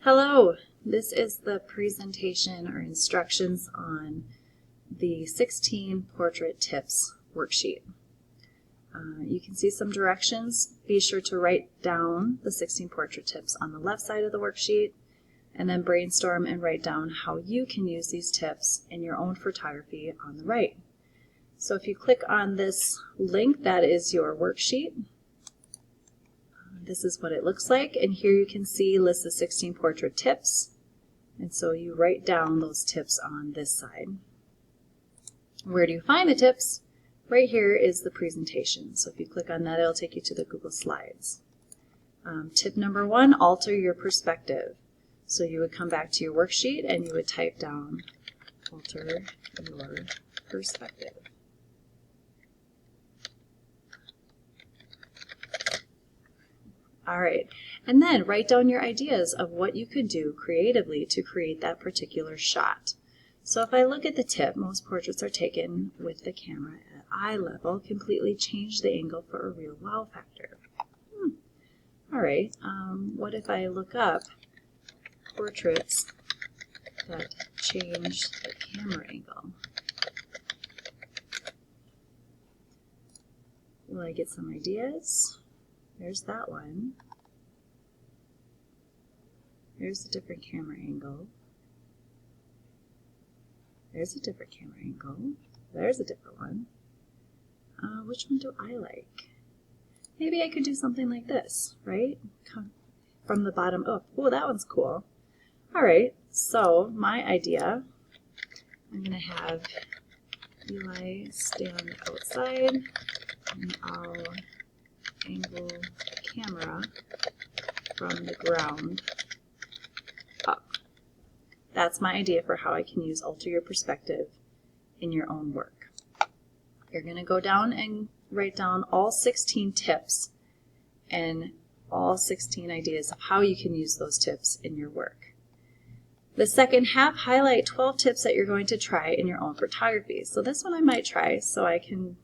Hello, this is the presentation or instructions on the 16 Portrait Tips worksheet. You can see some directions. Be sure to write down the 16 portrait tips on the left side of the worksheet and then brainstorm and write down how you can use these tips in your own photography on the right. So if you click on this link, that is your worksheet. This is what it looks like, and here you can see list of 16 portrait tips, and so you write down those tips on this side. Where do you find the tips? Right here is the presentation, so if you click on that, it'll take you to the Google Slides. Tip number 1, alter your perspective. So you would come back to your worksheet and you would type down alter your perspective. All right, and then write down your ideas of what you could do creatively to create that particular shot. So if I look at the tip, most portraits are taken with the camera at eye level. Completely change the angle for a real wow factor. All right, what if I look up portraits that change the camera angle? Will I get some ideas? There's that one. There's a different camera angle. There's a different camera angle. There's a different one. Which one do I like? Maybe I could do something like this, right? Come from the bottom up. Oh, that one's cool. All right, so my idea, I'm going to have Eli stand outside, and I'll angle the camera from the ground up. That's my idea for how I can use alter your perspective in your own work. You're going to go down and write down all 16 tips and all 16 ideas of how you can use those tips in your work. The second half, highlight 12 tips that you're going to try in your own photography. So this one I might try, so I can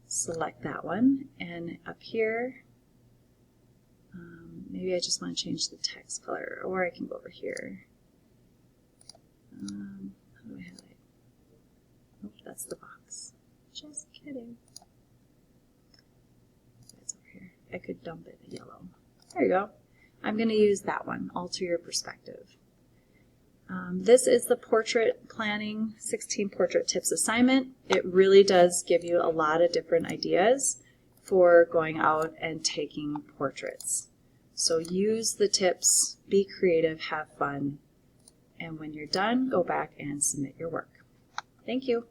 select that one, and up here maybe I just want to change the text color, or I can go over here. How do I highlight? Oh, that's the box. Just kidding. That's over here. I could dump it yellow. There you go. I'm going to use that one, alter your perspective. This is the Portrait Planning 16 Portrait Tips assignment. It really does give you a lot of different ideas for going out and taking portraits. So use the tips, be creative, have fun, and when you're done, go back and submit your work. Thank you.